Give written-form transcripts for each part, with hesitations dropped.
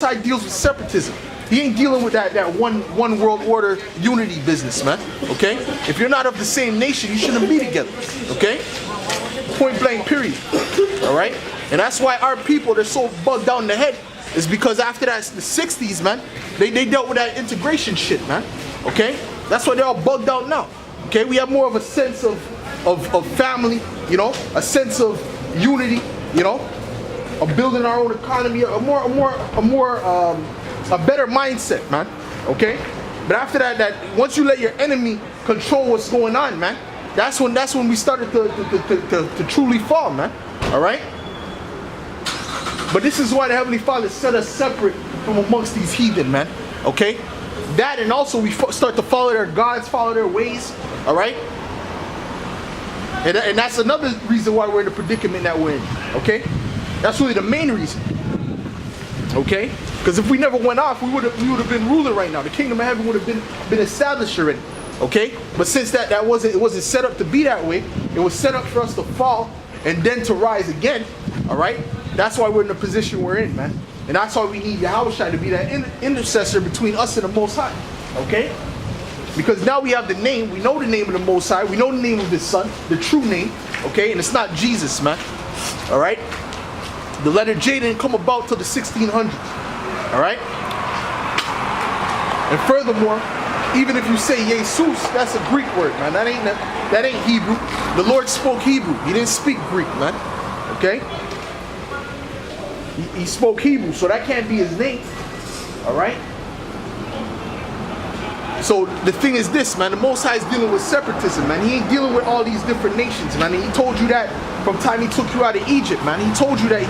Side deals with separatism. He ain't dealing with that one world order unity business, man. Okay? If you're not of the same nation, you shouldn't be together. Okay? Point blank, period. Alright? And that's why our people, they're so bugged down the head, is because after that, the 60s, man, they dealt with that integration shit, man. Okay? That's why they're all bugged out now. Okay? We have more of a sense of family, you know, a sense of unity, you know, of building our own economy, a better mindset, man. Okay? But after that, once you let your enemy control what's going on, man, that's when we started to truly fall, man. All right? But this is why the Heavenly Father set us separate from amongst these heathen, man. Okay? That, and also we start to follow their gods, follow their ways. All right? And that's another reason why we're in the predicament that we're in. Okay? That's really the main reason. Okay? Because if we never went off, we would have been ruling right now. The kingdom of heaven would have been established already. Okay? But since it wasn't set up to be that way, it was set up for us to fall and then to rise again. Alright? That's why we're in the position we're in, man. And that's why we need Yahushua to be that intercessor between us and the Most High. Okay? Because now we have the name, we know the name of the Most High, we know the name of His Son, the true name. Okay? And it's not Jesus, man. Alright? The letter J didn't come about till the 1600s. Alright? And furthermore, even if you say Jesus, that's a Greek word, man. That ain't Hebrew. The Lord spoke Hebrew. He didn't speak Greek, man. Okay? He spoke Hebrew, so that can't be His name. Alright? So the thing is this, man, the Most High is dealing with separatism, man. He ain't dealing with all these different nations, man. And He told you that from the time He took you out of Egypt, man. He told you that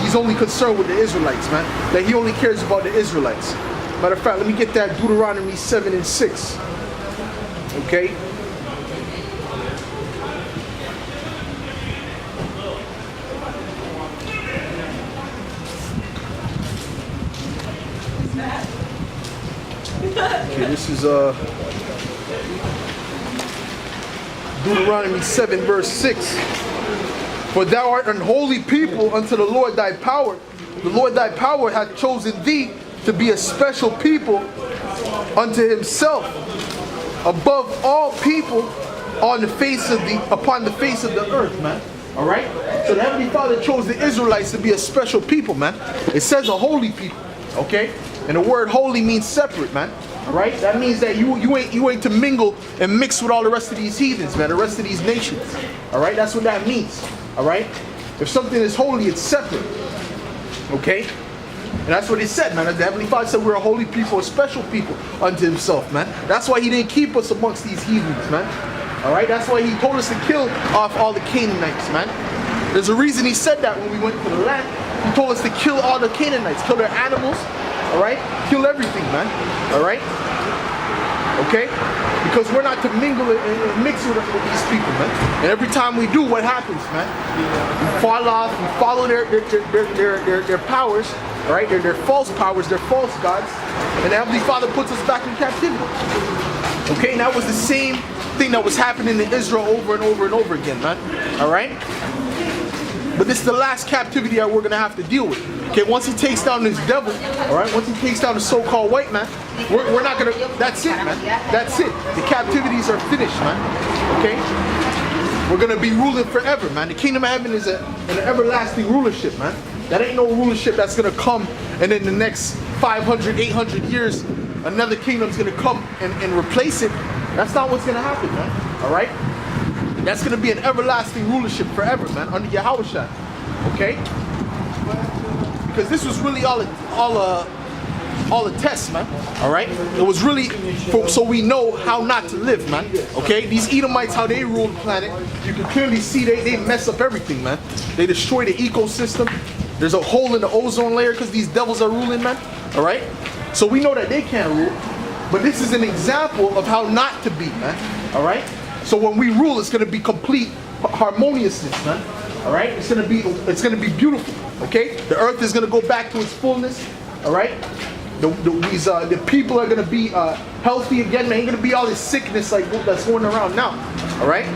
He's only concerned with the Israelites, man. That He only cares about the Israelites. Matter of fact, let me get that Deuteronomy 7 and 6. Okay? Okay, this is Deuteronomy 7 verse 6. For thou art an holy people unto the Lord thy power. The Lord thy power hath chosen thee to be a special people unto Himself, above all people upon the face of the earth, man. All right. So the Heavenly Father chose the Israelites to be a special people, man. It says a holy people. Okay. And the word holy means separate, man. Alright? That means that you ain't to mingle and mix with all the rest of these heathens, man, the rest of these nations. Alright? That's what that means. Alright? If something is holy, it's separate. Okay? And that's what it said, man. The Heavenly Father said we're a holy people, a special people unto Himself, man. That's why He didn't keep us amongst these heathens, man. Alright? That's why He told us to kill off all the Canaanites, man. There's a reason He said that when we went to the land. He told us to kill all the Canaanites, kill their animals. Alright? Kill everything, man. Alright? Okay? Because we're not to mingle and mix with these people, man. And every time we do, what happens, man? We fall off, we follow their powers, alright? Their false powers, their false gods. And the Heavenly Father puts us back in captivity. Okay? And that was the same thing that was happening to Israel over and over and over again, man. Alright? But this is the last captivity that we're going to have to deal with. Okay, once He takes down this devil, all right, once He takes down the so-called white man, we're not going to, that's it, man. That's it. The captivities are finished, man. Okay? We're going to be ruling forever, man. The kingdom of heaven is an everlasting rulership, man. That ain't no rulership that's going to come and in the next 500, 800 years, another kingdom's going to come and replace it. That's not what's going to happen, man. All right? That's going to be an everlasting rulership forever, man, under Yahushua. Okay? Because this was really all a test, man. All right? It was really so we know how not to live, man. Okay? These Edomites, how they rule the planet, you can clearly see they mess up everything, man. They destroy the ecosystem. There's a hole in the ozone layer because these devils are ruling, man. All right? So we know that they can't rule. But this is an example of how not to be, man. All right? So when we rule, it's going to be complete harmoniousness, man. All right? It's going to be beautiful. Okay? The earth is going to go back to its fullness. All right? The people are going to be healthy again. There ain't going to be all this sickness like that's going around now. All right?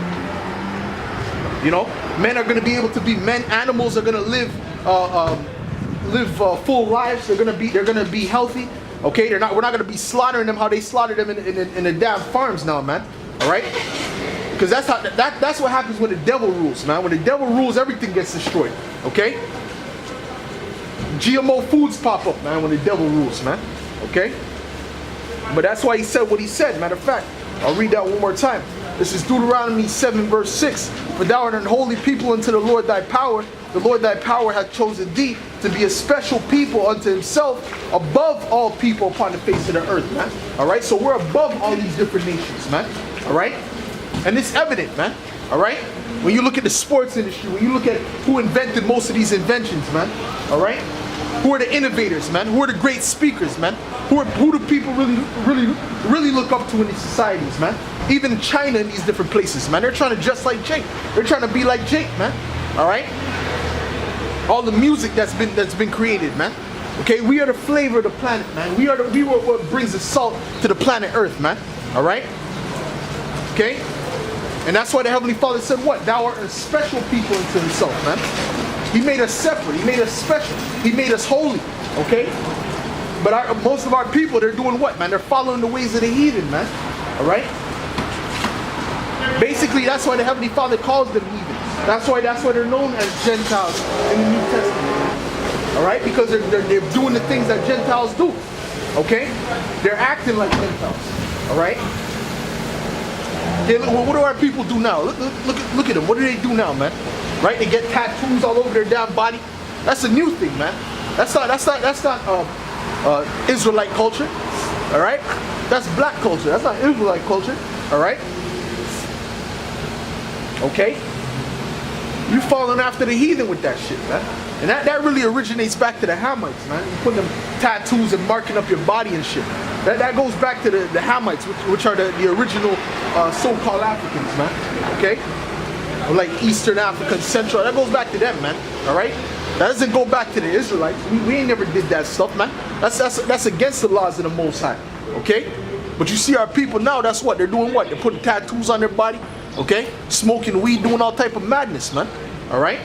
You know, men are going to be able to be men. Animals are going to live live full lives. They're gonna be healthy. Okay, we're not gonna be slaughtering them how they slaughtered them in the damn farms now, man. All right, because that's what happens when the devil rules, man. When the devil rules, everything gets destroyed. Okay, GMO foods pop up, man, when the devil rules, man. Okay, but that's why he said what he said. Matter of fact, I'll read that one more time. This is Deuteronomy 7 verse 6. For thou art an holy people unto the Lord thy power. The Lord thy power hath chosen thee to be a special people unto himself, above all people upon the face of the earth, man. Alright, so we're above all these different nations, man. Alright? And it's evident, man. Alright? When you look at the sports industry, when you look at who invented most of these inventions, man. Alright? Who are the innovators, man? Who are the great speakers, man? Who do people really look up to in these societies, man? Even China and these different places, man. They're trying to dress like Jake. They're trying to be like Jake, man. Alright? All the music that's been created, man. Okay, we are the flavor of the planet, man. We are what brings the salt to the planet Earth, man. Alright? Okay? And that's why the Heavenly Father said what? Thou art a special people unto himself, man. He made us separate. He made us special. He made us holy. Okay? But most of our people, they're doing what, man? They're following the ways of the heathen, man. Alright? Basically, that's why the Heavenly Father calls them heathen. That's why they're known as Gentiles in the New Testament. Alright? Because they're doing the things that Gentiles do. Okay? They're acting like Gentiles. Alright? Okay, what do our people do now? Look at them. What do they do now, man? Right? They get tattoos all over their damn body. That's a new thing, man. That's not Israelite culture. Alright? That's black culture. That's not Israelite culture. Alright? Okay? You falling after the heathen with that shit, man. And that really originates back to the Hamites, man. You putting them tattoos and marking up your body and shit. That goes back to the Hamites, which are the original so-called Africans, man. Okay? Or like Eastern Africa, Central. That goes back to them, man. Alright? That doesn't go back to the Israelites. We ain't never did that stuff, man. That's against the laws of the Most High. Okay? But you see our people now, that's what? They're doing what? They're putting tattoos on their body. Okay? Smoking weed, doing all type of madness, man. Alright?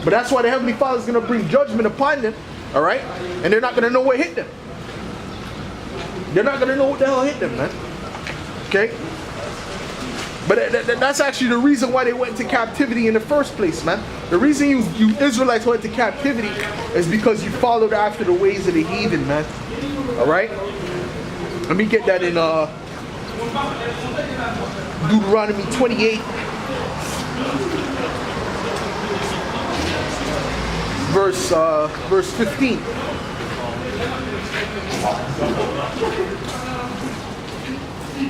But that's why the Heavenly Father is going to bring judgment upon them. Alright? And they're not going to know what hit them. They're not going to know what the hell hit them, man. Okay? But that's actually the reason why they went into captivity in the first place, man. The reason you Israelites went into captivity is because you followed after the ways of the heathen, man. Alright? Let me get that in Deuteronomy 28. Verse 15.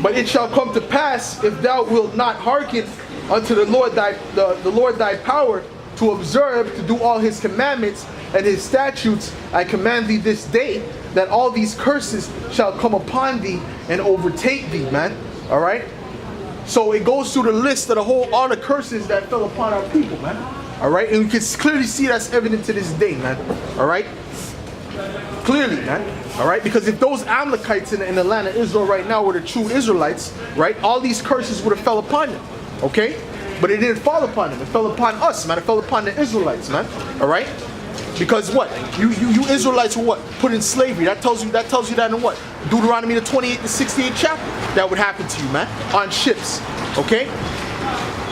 But it shall come to pass, if thou wilt not hearken unto the Lord thy power, to observe, to do all his commandments and his statutes, I command thee this day, that all these curses shall come upon thee and overtake thee, man. Alright? So it goes through the list of all the curses that fell upon our people, man. Alright? And we can clearly see that's evident to this day, man. Alright? Clearly, man. Alright? Because if those Amalekites in the land of Israel right now were the true Israelites, right, all these curses would have fell upon them. Okay? But it didn't fall upon them. It fell upon us, man. It fell upon the Israelites, man. Alright? Because what? You Israelites were what? Put in slavery. That tells you that in what? Deuteronomy the 28th to 68th chapter. That would happen to you, man. On ships. Okay?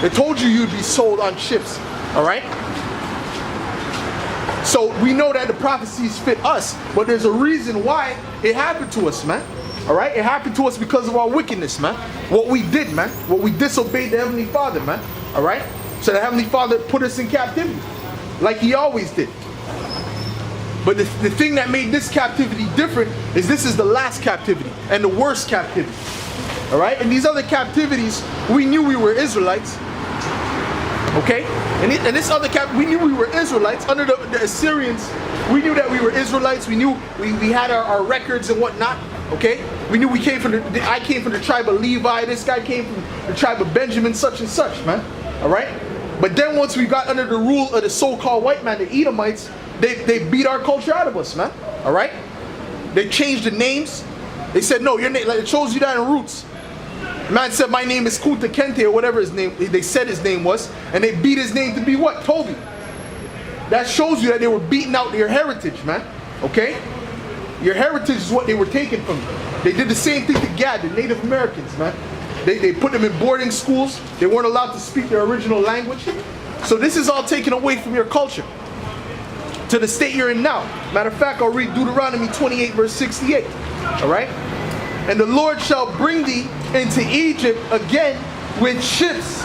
They told you'd be sold on ships. Alright? So we know that the prophecies fit us, but there's a reason why it happened to us, man. Alright? It happened to us because of our wickedness, man. What we did, man. What we disobeyed the Heavenly Father, man. Alright? So the Heavenly Father put us in captivity. Like he always did. But the thing that made this captivity different is this is the last captivity and the worst captivity. Alright? In these other captivities, we knew we were Israelites. Okay? And this other we knew we were Israelites. Under the Assyrians, we knew that we were Israelites. We knew we had our records and whatnot. Okay? We knew we came from I came from the tribe of Levi. This guy came from the tribe of Benjamin, such and such, man. Alright? But then once we got under the rule of the so-called white man, the Edomites, they beat our culture out of us, man. Alright? They changed the names. They said, no, your name, like, it shows you that in roots. Man said, my name is Kunta Kente, or whatever his name, they said his name was, and they beat his name to be what? Toby. that shows you that they were beating out your heritage, man. Okay? Your heritage is what they were taking from you. They did the same thing to Gad, the Native Americans, man. They put them in boarding schools. They weren't allowed to speak their original language. So this is all taken away from your culture to the state you're in now. Matter of fact, I'll read Deuteronomy 28 verse 68. Alright? And the Lord shall bring thee into Egypt again with ships.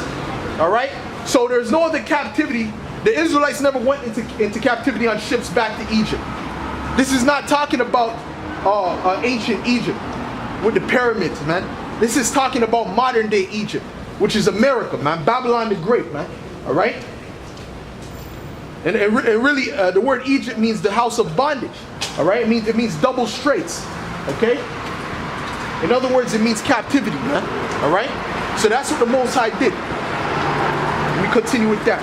Alright? So there's no other captivity. The Israelites never went into captivity on ships back to Egypt. This is not talking about ancient Egypt with the pyramids, man. This is talking about modern day Egypt, which is America, man. Babylon the Great, man. Alright? And really, the word Egypt means the house of bondage. Alright? It means double straits. Okay? In other words, it means captivity, man. Alright? So that's what the Most High did. Let me continue with that.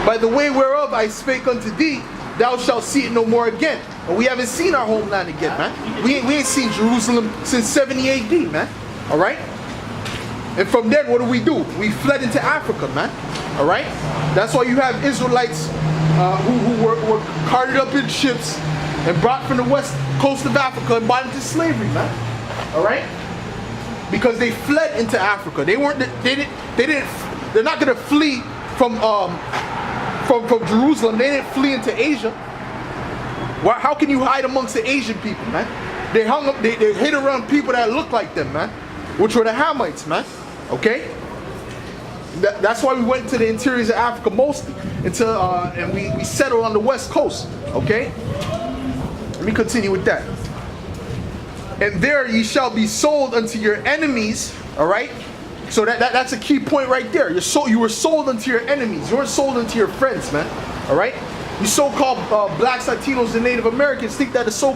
By the way whereof I spake unto thee, thou shalt see it no more again. And we haven't seen our homeland again, man. We ain't seen Jerusalem since 70 AD, man. Alright? And from then, what do? We fled into Africa, man. Alright? That's why you have Israelites who were carted up in ships and brought from the west coast of Africa and brought into slavery, man. Alright? Because they fled into Africa. They're not gonna flee from Jerusalem. They didn't flee into Asia. How can you hide amongst the Asian people, man? They hid around people that look like them, man, which were the Hamites, man. Okay? That's why we went to the interiors of Africa mostly, and we settled on the west coast. Okay? Let me continue with that. And there ye shall be sold unto your enemies. All right? So that's a key point right there. You were sold unto your enemies. You weren't sold unto your friends, man. All right? You so-called blacks, Latinos, and Native Americans think that the so